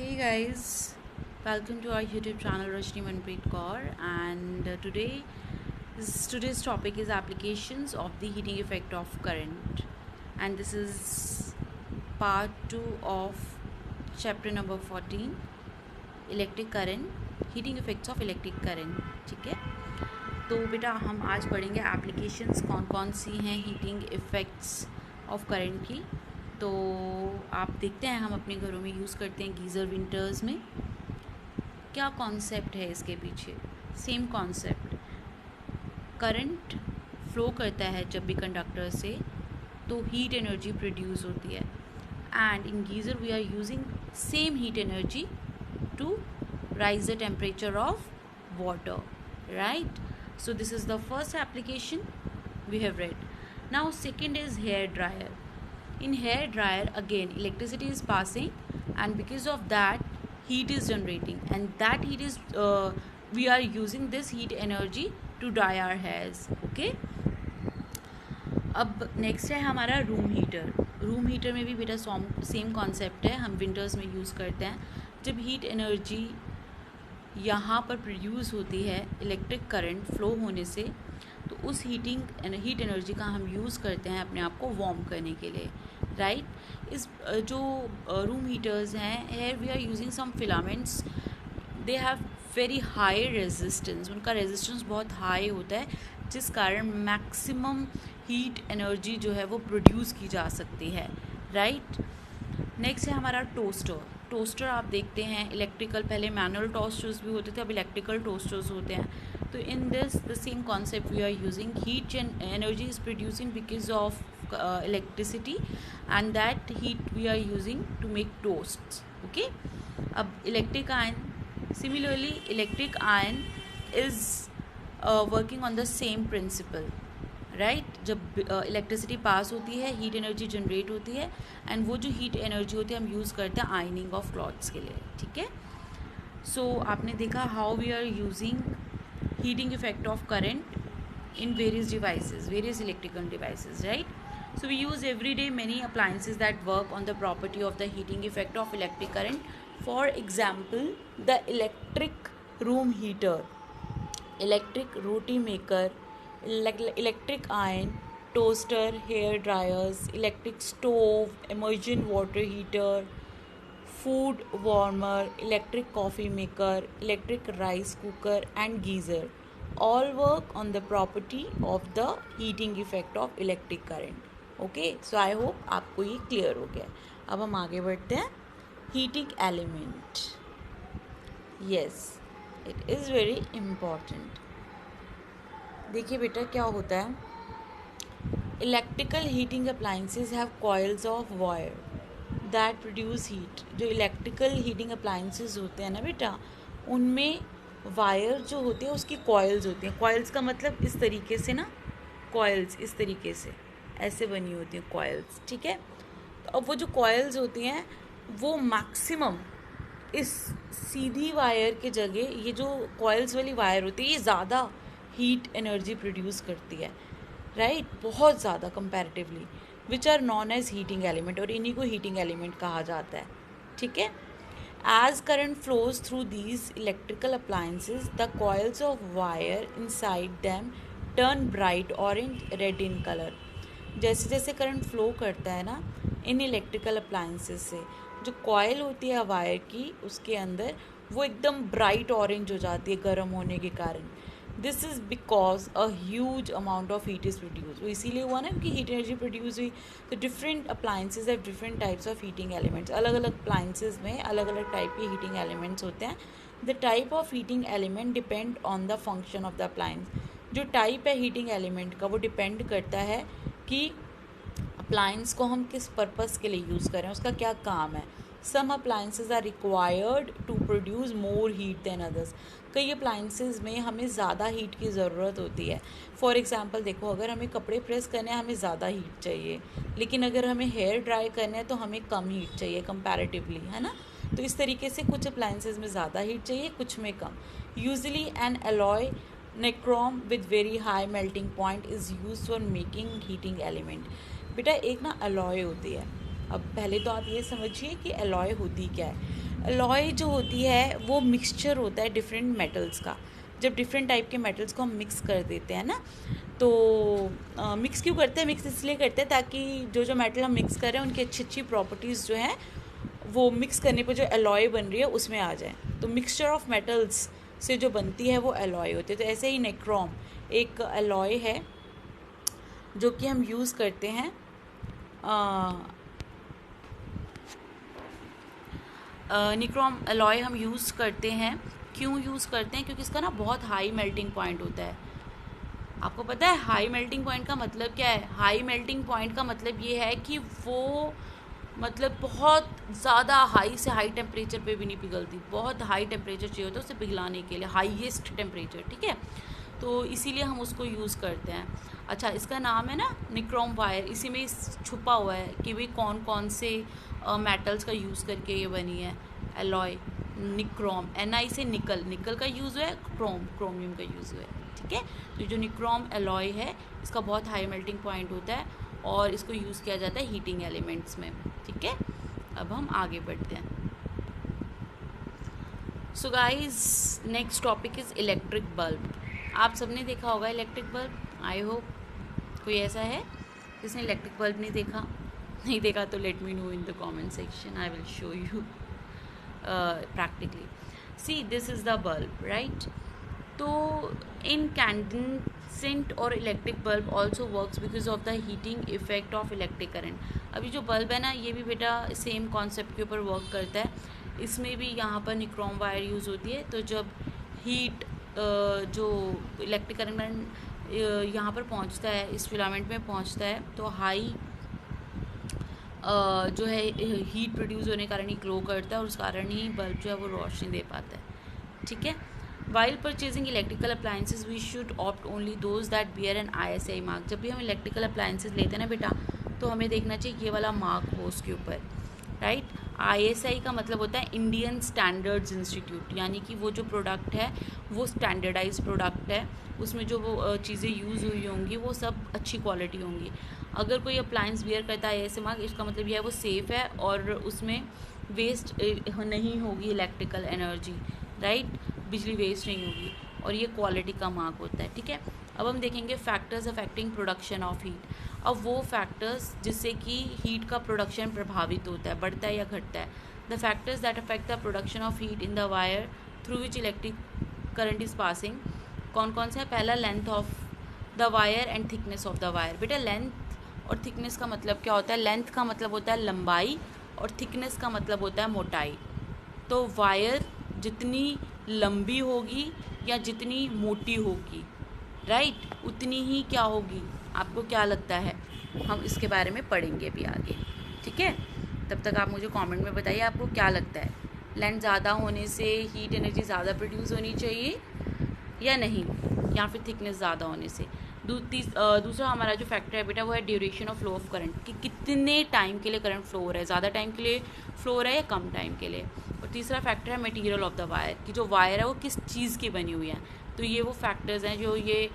Hey guys, welcome to our YouTube channel Rashni Manpreet Kaur, and today's topic is applications of the heating effect of current, and this is part 2 of chapter number 14, electric current, heating effects of electric current. ठीक है, तो बेटा हम आज पढ़ेंगे applications कौन कौन सी हैं हीटिंग इफ़ेक्ट्स ऑफ करंट की. तो आप देखते हैं हम अपने घरों में यूज़ करते हैं गीज़र विंटर्स में. क्या कॉन्सेप्ट है इसके पीछे? Same concept. करंट फ्लो करता है जब भी कंडक्टर से, तो हीट एनर्जी प्रोड्यूस होती है, and in geyser we are using same heat energy to rise the temperature of water, right? So this is the first application we have read. Now second is hair dryer. In hair dryer again electricity is passing, and because of that heat is generating, and that heat is we are using this heat energy to dry our hairs. Okay, अब next है हमारा room heater. Room heater में भी बेटा same concept है. हम winters में use करते हैं जब हीट एनर्जी यहाँ पर प्रोड्यूस होती है इलेक्ट्रिक करंट फ्लो होने से, तो उस हीट एनर्जी का हम यूज़ करते हैं अपने आप को वार्म करने के लिए, राइट? इस जो रूम हीटर्स हैं, here we are using some filaments, they have very high resistance. उनका रेजिस्टेंस बहुत हाई होता है, जिस कारण मैक्सिमम हीट एनर्जी जो है वो प्रोड्यूस की जा सकती है, राइट? नेक्स्ट है हमारा टोस्टर. टोस्टर आप देखते हैं इलेक्ट्रिकल, पहले मैनुअल टोस्टर्स भी होते थे, अब इलेक्ट्रिकल टोस्टर्स होते हैं. तो in this the same concept we are using heat energy is producing because of electricity, and that heat we are using to make toast. Okay, अब electric iron, similarly electric iron is working on the same principle, right? जब electricity pass होती है heat energy generate होती है, and वो जो heat energy होती है हम यूज़ करते हैं आयनिंग ऑफ क्लॉथ्स के लिए. ठीक है, सो आपने देखा how we are using heating effect of current in various devices, various electrical devices, right? So we use every day many appliances that work on the property of the heating effect of electric current. For example, the electric room heater, electric roti maker, electric iron, toaster, hair dryers, electric stove, immersion water heater, food warmer, electric coffee maker, electric rice cooker and geyser all work on the property of the heating effect of electric current. Okay, so I hope आपको ये clear हो गया. अब हम आगे बढ़ते हैं. heating element, yes, it is very important. देखिए बेटा क्या होता है, electrical heating appliances have coils of wire that produce heat. जो इलेक्ट्रिकल हीटिंग अप्लाइंसेज होते हैं ना बेटा, उनमें वायर जो होते हैं उसकी कॉइल्स होती हैं. कॉइल्स का मतलब इस तरीके से ना, कॉइल्स इस तरीके से ऐसे बनी होती हैं कॉइल्स. ठीक है, तो अब वो जो कॉइल्स होती हैं वो मैक्सिमम इस सीधी वायर के जगह ये जो कॉइल्स वाली वायर होती है ये ज़्यादा हीट एनर्जी प्रोड्यूस करती है, राइट? बहुत ज़्यादा comparatively, which are known as heating element, और इन्हीं को हीटिंग एलिमेंट कहा जाता है. ठीक है, as current flows through these electrical appliances, the coils of wire inside them turn bright orange, red in color. जैसे जैसे करंट फ्लो करता है ना इन इलेक्ट्रिकल अप्लाइंसेस से, जो कॉयल होती है वायर की उसके अंदर, वो एकदम ब्राइट ऑरेंज हो जाती है गर्म होने के कारण. This is because a huge amount of heat is produce. वो इसीलिए हुआ ना कि हीट एनर्जी प्रोड्यूस हुई. तो different appliances have different types of heating elements. अलग अलग अप्लाइंसेज में अलग अलग टाइप के हीटिंग एलिमेंट्स होते हैं. The type of heating element depend on the function of the appliance. जो टाइप है हीटिंग एलिमेंट का वो डिपेंड करता है कि अप्लाइंस को हम किस पर्पज़ के लिए यूज़ करें, उसका क्या काम है. Some appliances are required to produce more heat than others. कई अप्लाइंसेज में हमें ज़्यादा हीट की ज़रूरत होती है. फॉर एग्जांपल देखो, अगर हमें कपड़े प्रेस करने हैं हमें ज़्यादा हीट चाहिए, लेकिन अगर हमें हेयर ड्राई करना है तो हमें कम हीट चाहिए कंपैरेटिवली, है ना? तो इस तरीके से कुछ अप्लाइंसेज में ज़्यादा हीट चाहिए, कुछ में कम. Usually an alloy nichrome with very high melting point is used for making heating element. बेटा एक ना अलॉय होती है. अब पहले तो आप ये समझिए कि अलॉय होती क्या है. अलॉय जो होती है वो मिक्सचर होता है डिफरेंट मेटल्स का। जब डिफरेंट टाइप के मेटल्स को हम मिक्स कर देते हैं ना, तो मिक्स क्यों करते हैं? मिक्स इसलिए करते हैं ताकि जो जो मेटल हम मिक्स कर रहे हैं उनकी अच्छी अच्छी प्रॉपर्टीज़ जो हैं वो मिक्स करने पर जो अलॉय बन रही है उसमें आ जाए। तो मिक्सचर ऑफ मेटल्स से जो बनती है वो अलॉय होती है। तो ऐसे ही निक्रोम एक अलॉय है जो कि हम यूज़ करते हैं निक्रोम अलॉय हम यूज़ करते हैं। क्यों यूज़ करते हैं? क्योंकि इसका ना बहुत हाई मेल्टिंग पॉइंट होता है। आपको पता है हाई मेल्टिंग पॉइंट का मतलब क्या है? हाई मेल्टिंग पॉइंट का मतलब ये है कि वो मतलब बहुत ज़्यादा हाई से हाई टेम्परेचर पे भी नहीं पिघलती। बहुत हाई टेम्परेचर चाहिए होता है उसे पिघलाने के लिए, हाईएस्ट टेम्परेचर, ठीक है। तो इसीलिए हम उसको यूज़ करते हैं। अच्छा, इसका नाम है ना निक्रोम वायर, इसी में छुपा हुआ है कि भाई कौन कौन से मेटल्स का यूज़ करके ये बनी है अलॉय। निक्रोम, Ni से निकल, निकल का यूज़ हुआ है, क्रोमियम का यूज़ हुआ है, ठीक है। तो जो निक्रोम अलॉय है इसका बहुत हाई मेल्टिंग पॉइंट होता है और इसको यूज़ किया जाता है हीटिंग एलिमेंट्स में, ठीक है। अब हम आगे बढ़ते हैं। So guys, next topic is electric bulb. आप सबने देखा होगा इलेक्ट्रिक बल्ब, आई होप। कोई ऐसा है जिसने इलेक्ट्रिक बल्ब नहीं देखा? नहीं देखा तो let me know in the comment section, I will show you practically. See, this is the bulb, right? तो incandescent और electric bulb also works because of the heating effect of electric current. अभी जो bulb है ना ये भी बेटा same concept के ऊपर वर्क करता है। इसमें भी यहाँ पर निक्रोम वायर यूज़ होती है। तो जब हीट जो इलेक्ट्रिक करंट यहाँ पर पहुँचता है, इस फिलामेंट में पहुँचता है, तो हाई जो है हीट प्रोड्यूस होने के कारण ही ग्लो करता है और उस कारण ही बल्ब जो है वो रोशनी दे पाता है, ठीक है। While purchasing electrical appliances we should opt only those that bear an ISI mark. जब भी हम इलेक्ट्रिकल अप्लाइंसेज लेते हैं ना बेटा, तो हमें देखना चाहिए ये वाला मार्क हो उसके ऊपर, राइट। ISI का मतलब होता है इंडियन स्टैंडर्ड्स इंस्टीट्यूट, यानी कि वो जो प्रोडक्ट है वो स्टैंडर्डाइज प्रोडक्ट है, उसमें जो वो चीज़ें यूज़ हुई होंगी वो सब अच्छी क्वालिटी होंगी। अगर कोई अप्लायंस वियर करता है ISI मार्क, इसका मतलब यह है वो सेफ़ है और उसमें वेस्ट नहीं होगी इलेक्ट्रिकल एनर्जी, राइट, बिजली वेस्ट नहीं होगी, और ये क्वालिटी का मार्क होता है, ठीक है। अब हम देखेंगे factors affecting production of heat. अब वो फैक्टर्स जिससे कि हीट का प्रोडक्शन प्रभावित होता है, बढ़ता है या घटता है। The factors that affect the production of heat in the wire through which electric current is passing. कौन कौन सा है? पहला, length of the wire and thickness of the wire. बेटा लेंथ और थिकनेस का मतलब क्या होता है? लेंथ का मतलब होता है लंबाई और थिकनेस का मतलब होता है मोटाई। तो वायर जितनी लंबी होगी या जितनी मोटी होगी, राइट, उतनी ही क्या होगी? आपको क्या लगता है? हम इसके बारे में पढ़ेंगे अभी आगे, ठीक है। तब तक आप मुझे कमेंट में बताइए आपको क्या लगता है, लेंथ ज़्यादा होने से हीट एनर्जी ज़्यादा प्रोड्यूस होनी चाहिए या नहीं, या फिर थिकनेस ज़्यादा होने से। दूसरा हमारा जो फैक्टर है बेटा वो है duration of flow of current, कि कितने टाइम के लिए करंट फ्लो हो रहा है, ज़्यादा टाइम के लिए फ्लो हो रहा है या कम टाइम के लिए। और तीसरा फैक्टर है मटेरियल ऑफ द वायर, कि जो वायर है वो किस चीज़ की बनी हुई है। तो ये वो फैक्टर्स हैं जो ये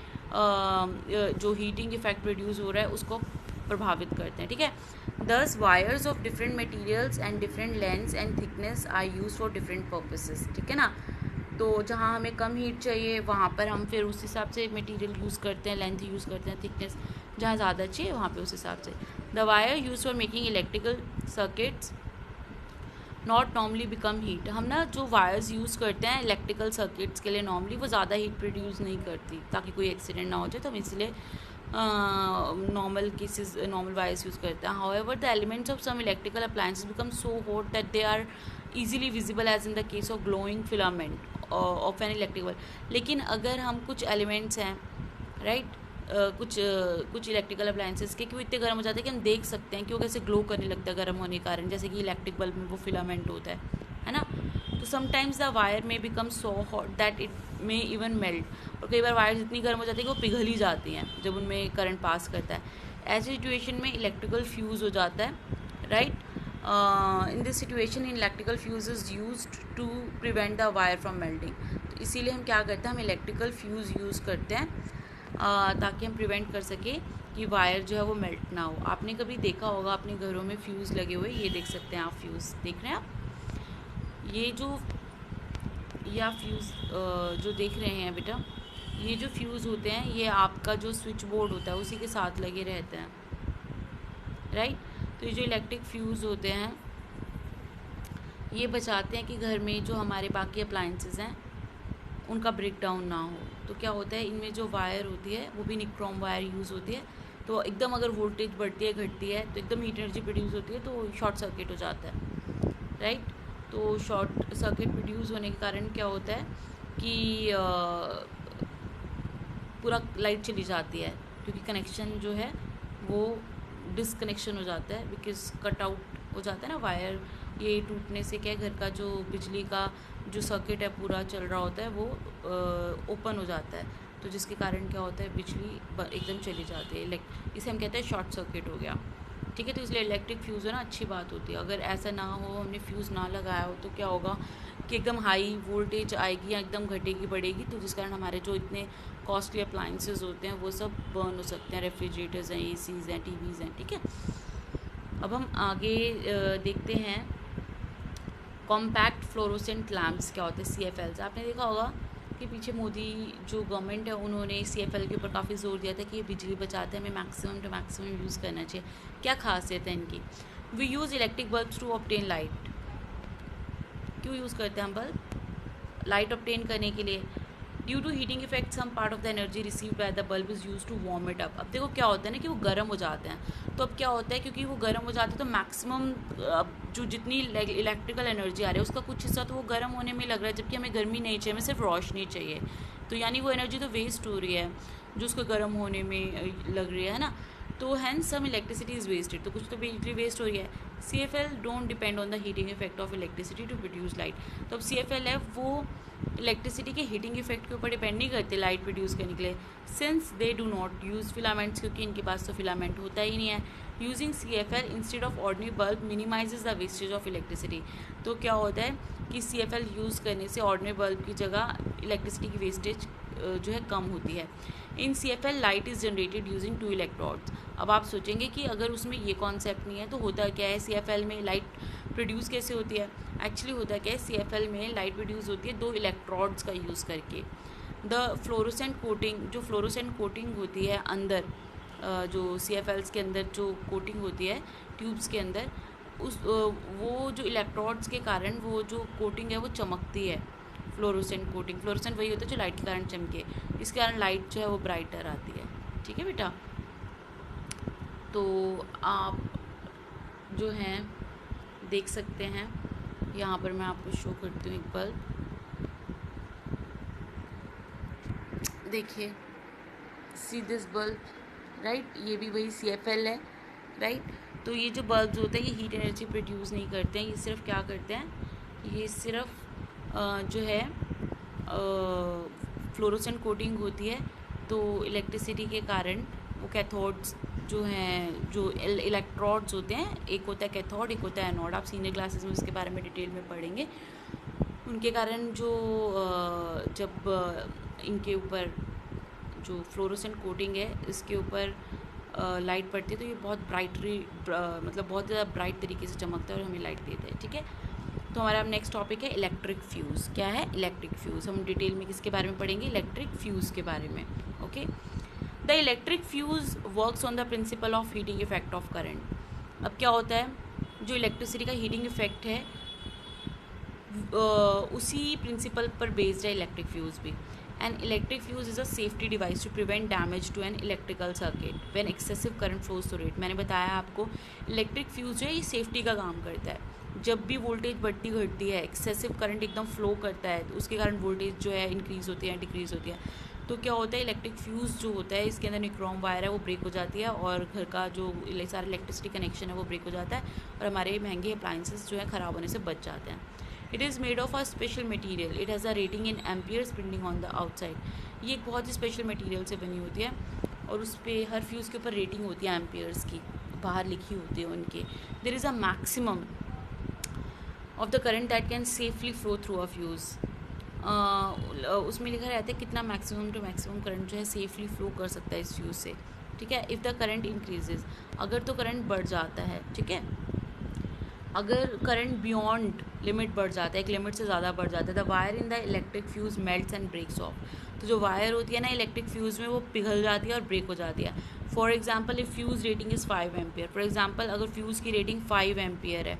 जो हीटिंग इफेक्ट प्रोड्यूस हो रहा है उसको प्रभावित करते हैं, ठीक है। Thus wires of different materials and different lengths and thickness are use for different purposes, ठीक है ना। तो जहाँ हमें कम हीट चाहिए वहाँ पर हम फिर उस हिसाब से मटेरियल यूज़ करते हैं, लेंथ यूज़ करते हैं, थिकनेस जहाँ ज़्यादा चाहिए वहाँ पे उस हिसाब से। The wire use for making electrical circuits not normally become heat. हम ना जो वायर्स यूज़ करते हैं इलेक्ट्रिकल सर्किट्स के लिए नॉर्मली वो ज़्यादा हीट प्रोड्यूस नहीं करती, ताकि कोई एक्सीडेंट ना हो जाए, तो हम इसलिए normal cases normal wires use करते हैं। However the elements of some electrical appliances become so hot that they are easily visible as in the case of glowing filament of an electric bulb. लेकिन अगर हम कुछ elements हैं, right, कुछ electrical appliances के कि वो इतने गर्म हो जाते हैं कि हम देख सकते हैं कि वो कैसे ग्लो करने लगता है गर्म होने के कारण, जैसे कि इलेक्ट्रिक बल्ब में वो फिलामेंट होता है ना। तो समटाइम्स द वायर में become so hot that it में इवन मेल्ट। और कई बार वायर्स इतनी गर्म हो जाती है कि वो पिघल ही जाती हैं जब उनमें करंट पास करता है। ऐसी सिचुएशन में इलेक्ट्रिकल फ्यूज़ हो जाता है, right. In this situation electrical fuse is used to prevent the wire from melting. तो इसीलिए हम क्या करते हैं, हम इलेक्ट्रिकल फ्यूज़ यूज़ करते हैं ताकि हम प्रिवेंट कर सकें कि वायर जो है वो मेल्ट ना हो। आपने कभी देखा होगा अपने घरों में फ्यूज़ लगे हुए, ये देख सकते हैं आप, फ्यूज़ देख रहे हैं आप, ये जो या फ्यूज़ जो देख रहे हैं बेटा, ये जो फ्यूज़ होते हैं ये आपका जो स्विच बोर्ड होता है उसी के साथ लगे रहते हैं, राइट। तो ये जो इलेक्ट्रिक फ्यूज़ होते हैं ये बचाते हैं कि घर में जो हमारे बाकी अप्लाइंसेस हैं उनका ब्रेक डाउन ना हो। तो क्या होता है, इनमें जो वायर होती है वो भी निक्रोम वायर यूज़ होती है, तो एकदम अगर वोल्टेज बढ़ती है घटती है तो एकदम हीट एनर्जी प्रोड्यूस होती है, तो शॉर्ट सर्किट हो जाता है, राइट। तो शॉर्ट सर्किट प्रोड्यूस होने के कारण क्या होता है कि पूरा लाइट चली जाती है, क्योंकि कनेक्शन जो है वो डिसकनेक्शन हो जाता है, बिकॉज कट आउट हो जाता है ना वायर। ये टूटने से क्या है, घर का जो बिजली का जो सर्किट है पूरा चल रहा होता है वो ओपन हो जाता है, तो जिसके कारण क्या होता है बिजली एकदम चली जाती है। इसे हम कहते हैं शॉर्ट सर्किट हो गया, ठीक है। तो इसलिए इलेक्ट्रिक फ्यूज़ है ना अच्छी बात होती है। अगर ऐसा ना हो, हमने फ्यूज़ ना लगाया हो, तो क्या होगा कि एकदम हाई वोल्टेज आएगी या एकदम घटेगी बढ़ेगी, तो जिस कारण हमारे जो इतने कॉस्टली अप्लाइंसेस होते हैं वो सब बर्न हो सकते हैं। रेफ्रिजरेटर्स हैं, एसीज़ हैं, टीवीज़ हैं, ठीक है। अब हम आगे देखते हैं कॉम्पैक्ट फ्लोरोसेंट लैम्प्स क्या होते हैं, CFLs। आपने देखा होगा कि पीछे मोदी जो गवर्नमेंट है उन्होंने CFL के ऊपर काफ़ी ज़ोर दिया था कि ये बिजली बचाते हैं, हमें मैक्सिमम टू मैक्सिमम यूज़ करना चाहिए। क्या खासियत है इनकी? We use electric bulbs to obtain light. क्यों यूज़ करते हैं हम बल्ब? लाइट ऑब्टेन करने के लिए। Due to heating effect some part of the energy receive by the bulb is use to warm it up. अब देखो क्या होता है ना कि वो गर्म हो जाते हैं, तो अब क्या होता है क्योंकि वो गर्म हो जाते हैं तो मैक्सिमम जो जितनी इलेक्ट्रिकल एनर्जी आ रही है उसका कुछ हिस्सा तो वो गर्म होने में लग रहा है, जबकि हमें गर्मी नहीं चाहिए, हमें सिर्फ रोशनी चाहिए। तो यानी वो एनर्जी तो वेस्ट हो रही है जो उसको गर्म होने में लग रही है ना। तो hence some electricity is wasted, तो कुछ तो बिजली वेस्ट हो रही है। CFL don't depend on the heating effect of electricity to produce light. तो अब CFL है वो इलेक्ट्रिसिटी के हीटिंग इफेक्ट के ऊपर डिपेंड नहीं करते लाइट प्रोड्यूस करने के लिए, since they do not use filaments, क्योंकि इनके पास तो फिलामेंट होता ही नहीं है। Using CFL instead of ordinary bulb minimises the wastage of electricity. तो क्या होता है कि CFL यूज़ करने से ऑर्डिनरी बल्ब की जगह इलेक्ट्रिसिटी की वेस्टेज जो है कम होती है। इन CFL light is generated using 2 electrodes. अब आप सोचेंगे कि अगर उसमें ये कॉन्सेप्ट नहीं है तो होता क्या है, CFL में लाइट प्रोड्यूस कैसे होती है? एक्चुअली होता क्या है, CFL में लाइट प्रोड्यूस होती है 2 इलेक्ट्रोड्स का यूज़ करके। द फ्लोरोसेंट कोटिंग, जो फ्लोरोसेंट कोटिंग होती है अंदर, जो CFLs के अंदर जो कोटिंग होती है ट्यूब्स के अंदर, उस वो जो इलेक्ट्रोड्स के कारण वो जो कोटिंग है वो चमकती है। फ्लोरोसेंट कोटिंग, फ्लोरोसेंट वही होता है जो लाइट के कारण चमके, इस कारण लाइट जो है वो ब्राइटर आती है, ठीक है बेटा। तो आप जो हैं देख सकते हैं, यहाँ पर मैं आपको शो करती हूँ एक बल्ब, देखिए, सी दिस बल्ब, राइट। ये भी वही CFL है, राइट। तो ये जो बल्ब्स होते हैं ये हीट एनर्जी प्रोड्यूस नहीं करते हैं, ये सिर्फ क्या करते हैं, ये सिर्फ जो है फ्लोरोसेंट कोटिंग होती है, तो इलेक्ट्रिसिटी के कारण वो कैथोड्स जो हैं, जो इलेक्ट्रोड्स होते हैं, एक होता है कैथोड एक होता है एनोड, आप सीनियर क्लासेस में उसके बारे में डिटेल में पढ़ेंगे। उनके कारण जो जब इनके ऊपर जो फ्लोरोसेंट कोटिंग है इसके ऊपर लाइट पड़ती है तो ये बहुत ब्राइटली मतलब बहुत ज़्यादा ब्राइट तरीके से चमकता है और हमें लाइट देता है, ठीक है। तो हमारा अब नेक्स्ट टॉपिक है इलेक्ट्रिक फ्यूज़। क्या है इलेक्ट्रिक फ्यूज़? हम डिटेल में किसके बारे में पढ़ेंगे? इलेक्ट्रिक फ्यूज़ के बारे में, okay. The electric fuse works on the principle of heating effect of current. अब क्या होता है, जो इलेक्ट्रिसिटी का हीटिंग इफेक्ट है उसी प्रिंसिपल पर बेस्ड है इलेक्ट्रिक फ्यूज़ भी। An electric fuse is a safety device to prevent damage to an electrical circuit when excessive current flows through it. मैंने बताया आपको इलेक्ट्रिक फ्यूज़ जो है ये सेफ्टी का काम करता है। जब भी वोल्टेज बढ़ती घटती है, एक्सेसिव करंट एकदम फ्लो करता है, तो उसके कारण वोल्टेज जो है इंक्रीज़ होती है डिक्रीज़ होती है। तो क्या होता है, इलेक्ट्रिक फ्यूज़ जो होता है इसके अंदर निक्रोम वायर है वो ब्रेक हो जाती है और घर का जो सारा इलेक्ट्रिसिटी कनेक्शन है वो ब्रेक हो जाता है और हमारे महंगे अप्लाइंसेस जो है ख़राब होने से बच जाते हैं। It is made of a special material, it has a rating in amperes printing on the outside. ये एक बहुत ही स्पेशल मटीरियल से बनी होती है और उस पर हर फ्यूज़ के ऊपर रेटिंग होती है एम्पियर्स की, बाहर लिखी होती है उनके। There is a maximum of the current that can safely flow through a fuse. उसमें लिखा रहता है कितना मैक्सिमम टू मैक्सिमम करंट जो है सेफली फ्लो कर सकता है इस फ्यूज़ से, ठीक है। इफ़ द करंट इंक्रीजेज, अगर तो करंट बढ़ जाता है, ठीक है। अगर करंट बियॉन्ड लिमिट बढ़ जाता है, एक लिमिट से ज़्यादा बढ़ जाता है, the wire in the electric fuse melts and breaks off. तो जो वायर होती है ना इलेक्ट्रिक फ्यूज़ में, वो पिघल जाती है और ब्रेक हो जाती है। For example if fuse rating is 5 ampere, for example अगर फ्यूज़ की रेटिंग 5 एम्पियर है,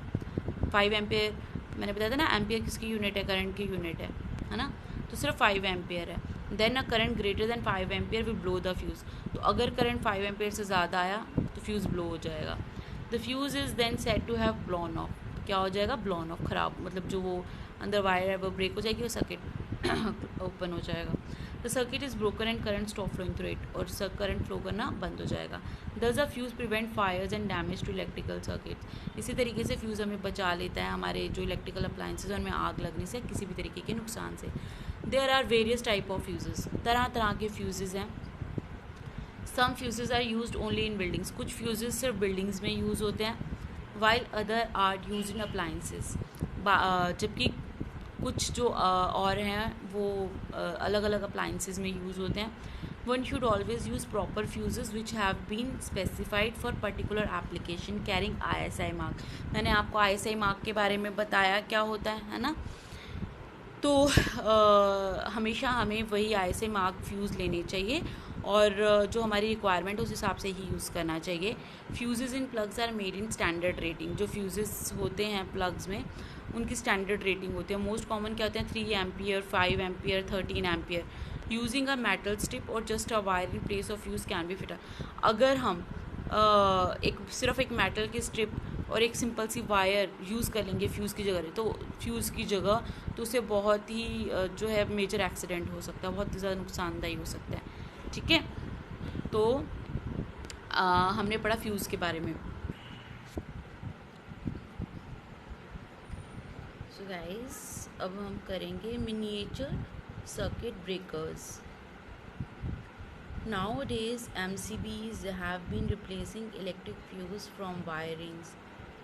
5 एम्पियर मैंने बताया था ना, एम्पियर किसकी यूनिट है, करंट की यूनिट है ना, तो सिर्फ 5 एम्पियर है। Then a current greater than 5 ampere will blow the fuse. तो अगर करंट 5 एम्पियर से ज़्यादा आया तो फ्यूज़ ब्लो हो जाएगा। The fuse is then said to have blown off. क्या हो जाएगा, ब्लोन ऑफ, ख़राब, मतलब जो वो अंदर वायर है वो ब्रेक हो जाएगी और सर्किट ओपन हो जाएगा। The circuit is broken and current stop flowing through it, और करंट फ्लो करना बंद हो जाएगा। Thus a fuse prevent fires and damage to electrical circuits. इसी तरीके से फ्यूज़ हमें बचा लेता है हमारे जो इलेक्ट्रिकल अप्लाइंसेज उनमें आग लगने से, किसी भी तरीके के नुकसान से। There are various type of fuses, तरह तरह के फ्यूज़ेज़ हैं। Some fuses are used only in buildings, कुछ फ्यूज़ेज़ सिर्फ बिल्डिंग्स में यूज़ होते हैं। While other are use in appliances, जबकि कुछ जो और हैं वो अलग अलग अप्लाइंसेस में यूज़ होते हैं। One should always use proper fuses which have been specified for particular application carrying ISI mark. मैंने आपको ISI मार्क के बारे में बताया क्या होता है ना। तो हमेशा हमें वही ISI मार्क फ्यूज़ लेने चाहिए, और जो हमारी रिक्वायरमेंट है उस हिसाब से ही यूज़ करना चाहिए। Fuses in plugs are made in standard rating, जो फ्यूज़ेस होते हैं प्लग्स में उनकी स्टैंडर्ड रेटिंग होती है। मोस्ट कॉमन क्या होते हैं, 3 ampere, 5 ampere, 13 ampere. Using a metal strip और just a wire in place of fuse can be fit. अगर हम सिर्फ एक मेटल की स्ट्रिप और एक सिंपल सी वायर यूज़ कर लेंगे फ्यूज़ की जगह, तो फ्यूज़ की जगह, तो उससे बहुत ही जो है मेजर एक्सीडेंट हो सकता है, बहुत ही ज़्यादा नुकसानदायी हो सकता है। ठीक है, तो हमने पढ़ा फ्यूज़ के बारे में। सो गाइस, अब हम करेंगे miniature circuit breakers. Nowadays, MCBs have been replacing electric fuse from wirings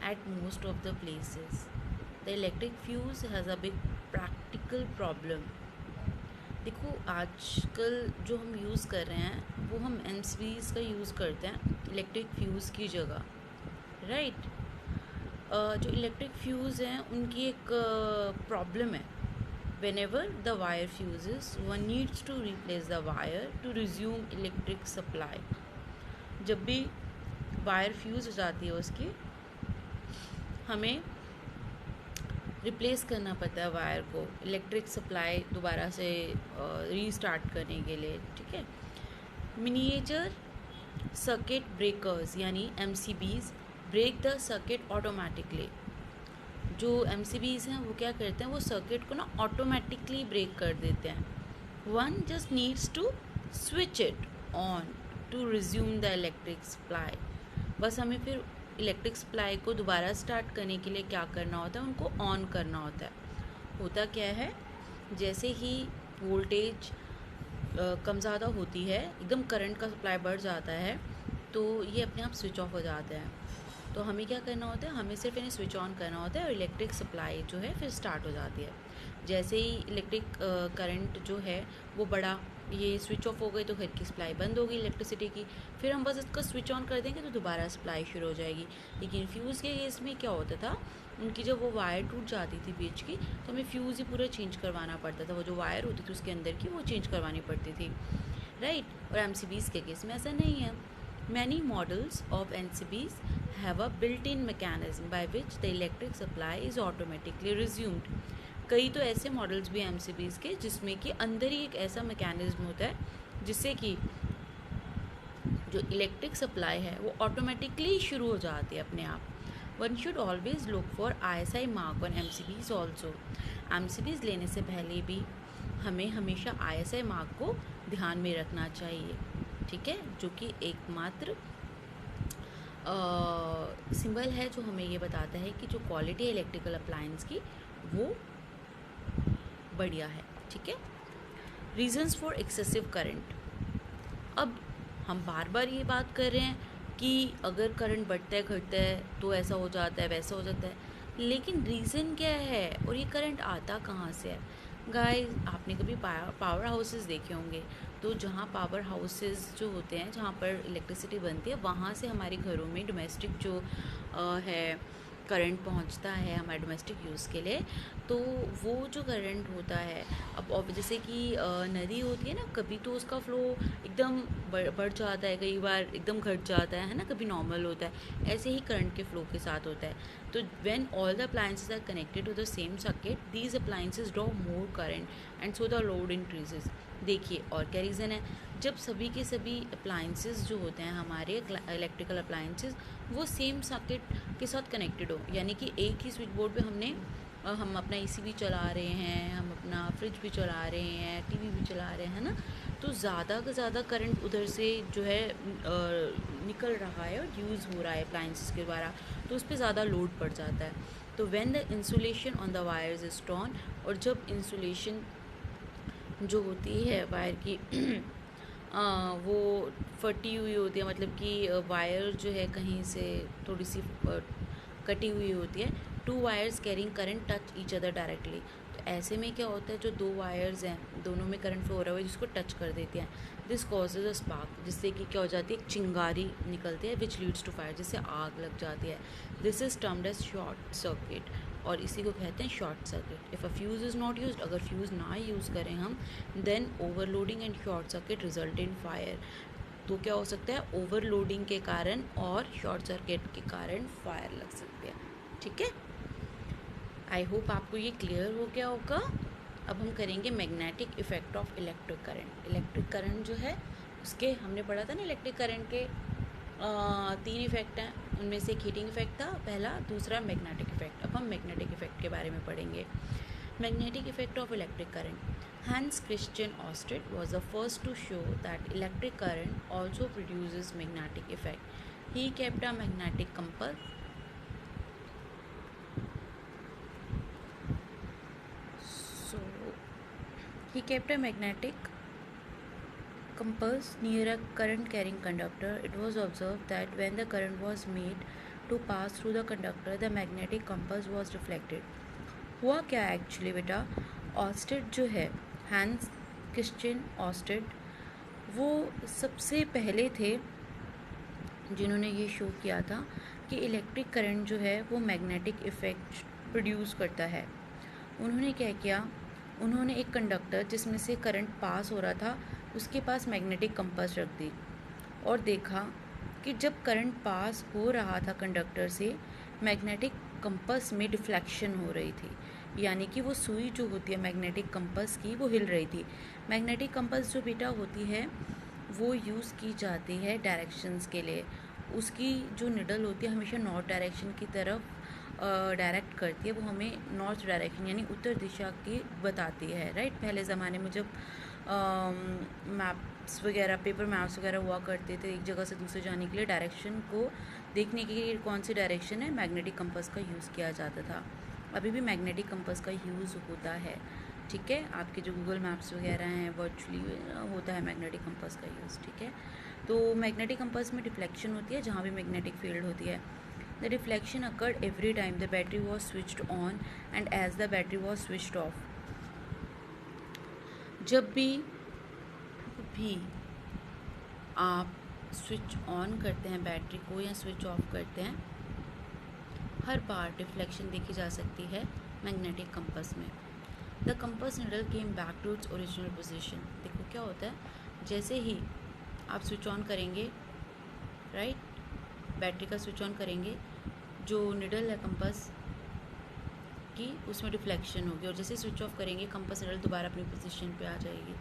at most of the places. The electric fuse has a big practical problem. देखो, आजकल जो हम यूज़ कर रहे हैं वो हम MCBs का यूज़ करते हैं इलेक्ट्रिक फ्यूज़ की जगह, राइट। जो इलेक्ट्रिक फ्यूज़ हैं उनकी एक प्रॉब्लम है। Whenever the wire fuses, one needs to replace the wire to resume electric supply. जब भी वायर फ्यूज़ हो जाती है उसकी, हमें रिप्लेस करना पड़ता है वायर को इलेक्ट्रिक सप्लाई दोबारा से रीस्टार्ट करने के लिए। ठीक है, मिनिएचर सर्किट ब्रेकर्स यानी MCBs break the circuit automatically. जो MCBs हैं वो क्या करते हैं, वो सर्किट को ना ऑटोमेटिकली ब्रेक कर देते हैं। One just needs to switch it on to resume the electric supply. बस हमें फिर इलेक्ट्रिक सप्लाई को दोबारा स्टार्ट करने के लिए क्या करना होता है, उनको ऑन करना होता है। होता क्या है, जैसे ही वोल्टेज कम ज़्यादा होती है, एकदम करंट का सप्लाई बढ़ जाता है, तो ये अपने आप स्विच ऑफ हो जाता है। तो हमें क्या करना होता है, हमें सिर्फ इन्हें स्विच ऑन करना होता है और इलेक्ट्रिक सप्लाई जो है फिर स्टार्ट हो जाती है। जैसे ही इलेक्ट्रिक करंट जो है वो बढ़ा, ये स्विच ऑफ हो गई तो घर की सप्लाई बंद हो गई इलेक्ट्रिसिटी की, फिर हम बस इसका स्विच ऑन कर देंगे तो दोबारा सप्लाई शुरू हो जाएगी। लेकिन फ्यूज़ के केस में क्या होता था, उनकी जब वो वायर टूट जाती थी बीच की, तो हमें फ्यूज़ ही पूरा चेंज करवाना पड़ता था। वो जो वायर होती थी उसके अंदर की वो चेंज करवानी पड़ती थी, राइट। और MCBs के केस में ऐसा नहीं है। Many models of MCBs have a built-in mechanism by which the electric supply is automatically resumed. कई तो ऐसे मॉडल्स भी MCBs के जिसमें कि अंदर ही एक ऐसा मैकेनिज्म होता है जिससे कि जो इलेक्ट्रिक सप्लाई है वो ऑटोमेटिकली शुरू हो जाती है अपने आप। One should always look for ISI mark on MCBs also. MCBs लेने से पहले भी हमें हमेशा ISI मार्क को ध्यान में रखना चाहिए, ठीक है, जो कि एकमात्र सिंबल है जो हमें ये बताता है कि जो क्वालिटी है इलेक्ट्रिकल अप्लायंस की वो बढ़िया है। ठीक है, रीजंस फॉर एक्सेसिव करंट। अब हम बार बार ये बात कर रहे हैं कि अगर करंट बढ़ता है घटता है तो ऐसा हो जाता है वैसा हो जाता है, लेकिन रीज़न क्या है और ये करंट आता कहाँ से है। गाइस, आपने कभी पावर हाउसेस देखे होंगे, तो जहाँ पावर हाउसेस जो होते हैं जहाँ पर इलेक्ट्रिसिटी बनती है वहाँ से हमारे घरों में डोमेस्टिक जो है करंट पहुंचता है हमारे डोमेस्टिक यूज़ के लिए, तो वो जो करंट होता है, अब जैसे कि नदी होती है ना, कभी तो उसका फ़्लो एकदम बढ़ जाता है, कई बार एकदम घट जाता है ना, कभी नॉर्मल होता है, ऐसे ही करंट के फ़्लो के साथ होता है। तो when all the appliances are connected to the same circuit, these appliances draw more current and so the load increases. देखिए और क्या रीज़न है, जब सभी के सभी अप्लायंसेस जो होते हैं हमारे इलेक्ट्रिकल अप्लायंसेस, वो सेम सर्किट के साथ कनेक्टेड हो, यानी कि एक ही स्विच बोर्ड पे हम अपना एसी भी चला रहे हैं, हम अपना फ्रिज भी चला रहे हैं, टीवी भी चला रहे हैं ना, तो ज़्यादा का ज़्यादा करंट उधर से जो है निकल रहा है और यूज़ हो रहा है अप्लायंसेस के द्वारा, तो उस पर ज़्यादा लोड पड़ जाता है। तो when the insulation on the wires is torn, और जब इंसुलेशन जो होती है वायर की वो फटी हुई होती है, मतलब कि वायर जो है कहीं से थोड़ी सी कटी हुई होती है, to wires carrying current touch each other directly. तो ऐसे में क्या होता है, जो दो वायर्स हैं दोनों में करंट फ्लो हो रहा है जिसको टच कर देते हैं, दिस कॉजेज अ स्पार्क, जिससे कि क्या हो जाती है, एक चिंगारी निकलती है, विच लीड्स टू फायर, जिससे आग लग जाती है। This is termed as short circuit, और इसी को कहते हैं short circuit. If a fuse is not used, अगर फ्यूज़ ना यूज़ करें हम, then overloading and short circuit result in fire. तो क्या हो सकता है, ओवरलोडिंग के कारण और शॉर्ट सर्किट के कारण फायर लग सकते हैं। ठीक है, आई होप आपको ये क्लियर हो गया होगा। अब हम करेंगे magnetic effect of electric current. Electric current जो है उसके हमने पढ़ा था ना, इलेक्ट्रिक करंट के 3 इफ़ेक्ट हैं, उनमें से एक हीटिंग इफ़ेक्ट था पहला, दूसरा मैग्नेटिक इफ़ेक्ट। अब हम मैग्नेटिक इफ़ेक्ट के बारे में पढ़ेंगे। Magnetic effect of electric current. Hans Christian Oersted was the first to show that electric current also produces magnetic effect. He kept a magnetic compass. So he kept a magnetic compass near a current carrying conductor. It was observed that when the current was made to pass through the conductor, the magnetic compass was reflected. हुआ क्या actually बेटा, Oersted जो है, Hans Christian Oersted, वो सबसे पहले थे जिन्होंने ये शो किया था कि इलेक्ट्रिक करंट जो है वो मैग्नेटिक इफ़ेक्ट प्रोड्यूस करता है। उन्होंने क्या किया, उन्होंने एक कंडक्टर जिसमें से करंट पास हो रहा था उसके पास मैग्नेटिक कंपास रख दी, और देखा कि जब करंट पास हो रहा था कंडक्टर से, मैग्नेटिक कंपास में डिफ्लेक्शन हो रही थी, यानी कि वो सुई जो होती है मैग्नेटिक कंपास की वो हिल रही थी। मैग्नेटिक कंपास जो बेटा होती है वो यूज़ की जाती है डायरेक्शंस के लिए। उसकी जो निडल होती है हमेशा नॉर्थ डायरेक्शन की तरफ डायरेक्ट करती है, वो हमें नॉर्थ डायरेक्शन यानी उत्तर दिशा की बताती है, राइट। पहले ज़माने में जब मैप्स वगैरह, पेपर मैप्स वगैरह हुआ करते थे, एक जगह से दूसरे जाने के लिए डायरेक्शन को देखने के लिए कौन सी डायरेक्शन है, मैग्नेटिक कंपास का यूज़ किया जाता था। अभी भी मैग्नेटिक कंपास का यूज़ होता है, ठीक है। आपके जो गूगल मैप्स वगैरह हैं वर्चुअली होता है मैग्नेटिक कंपास का यूज़, ठीक है। तो मैग्नेटिक कंपास में डिफ्लेक्शन होती है जहाँ भी मैग्नेटिक फील्ड होती है। The deflection occurred every time the battery was switched on and as the battery was switched off. जब भी आप स्विच ऑन करते हैं बैटरी को या स्विच ऑफ करते हैं, हर बार डिफ्लेक्शन देखी जा सकती है मैग्नेटिक कंपास में। The compass needle came back to its original position. देखो क्या होता है, जैसे ही आप स्विच ऑन करेंगे, राइट, बैटरी का स्विच ऑन करेंगे, जो निडल है कंपास की उसमें डिफ्लेक्शन होगी, और जैसे स्विच ऑफ करेंगे कंपास निडल दोबारा अपनी पोजीशन पे आ जाएगी।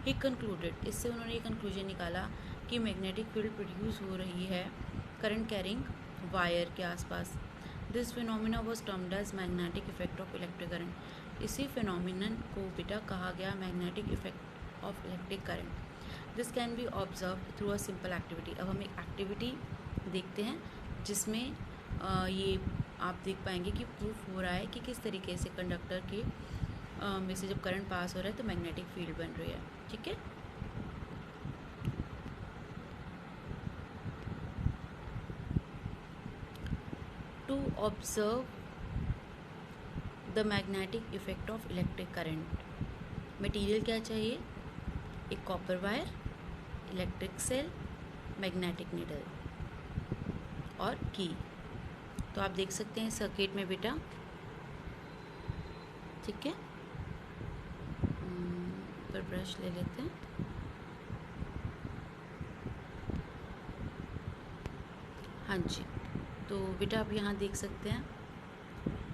ही कंक्लूडेड, इससे उन्होंने ये कंक्लूजन निकाला कि मैग्नेटिक फील्ड प्रोड्यूस हो रही है करंट कैरिंग वायर के आसपास। This phenomena was termed as magnetic effect of electric current. इसी फिनोमिनन को बेटा कहा गया magnetic effect of electric current. This can be observe through a simple activity. अब हम एक एक्टिविटी देखते हैं जिसमें ये आप देख पाएंगे कि प्रूफ हो रहा है कि किस तरीके से कंडक्टर के में से जब करंट पास हो रहा है तो मैग्नेटिक फील्ड बन रही है, ठीक है। To observe the magnetic effect of electric current, material क्या चाहिए, एक copper wire, electric cell, magnetic needle और की। तो आप देख सकते हैं सर्किट में बेटा, ठीक है। पर ब्रश ले लेते हैं। हाँ जी, तो बेटा आप यहाँ देख सकते हैं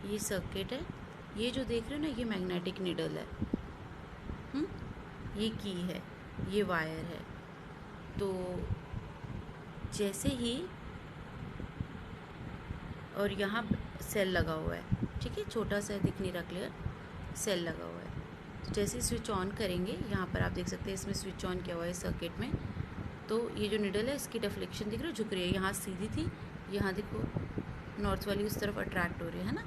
ये सर्किट है। ये जो देख रहे हो ना, ये मैग्नेटिक नीडल है। ये की है, ये वायर है। तो जैसे ही, और यहाँ सेल लगा हुआ है, ठीक है, छोटा सा दिख नहीं रहा क्लियर, सेल लगा हुआ है। तो जैसे स्विच ऑन करेंगे, यहाँ पर आप देख सकते हैं इसमें स्विच ऑन किया हुआ है सर्किट में। तो ये जो निडल है इसकी डिफ्लेक्शन दिख रही है, झुक रही है। यहाँ सीधी थी, यहाँ देखो नॉर्थ वाली उस तरफ अट्रैक्ट हो रही है ना।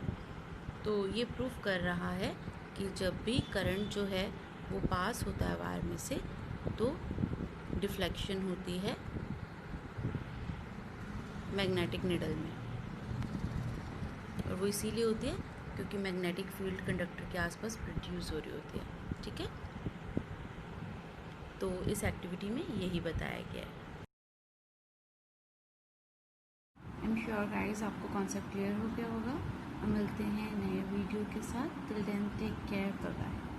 तो ये प्रूफ कर रहा है कि जब भी करंट जो है वो पास होता है वायर में से, तो डिफ्लेक्शन होती है मैग्नेटिक निडल में। और वो इसीलिए होती है क्योंकि मैग्नेटिक फील्ड कंडक्टर के आसपास प्रोड्यूस हो रही होती है, ठीक है। तो इस एक्टिविटी में यही बताया गया है। आई एम श्योर गाइस आपको कॉन्सेप्ट क्लियर हो गया होगा। अब मिलते हैं नए वीडियो के साथ। Till then take care, bye bye.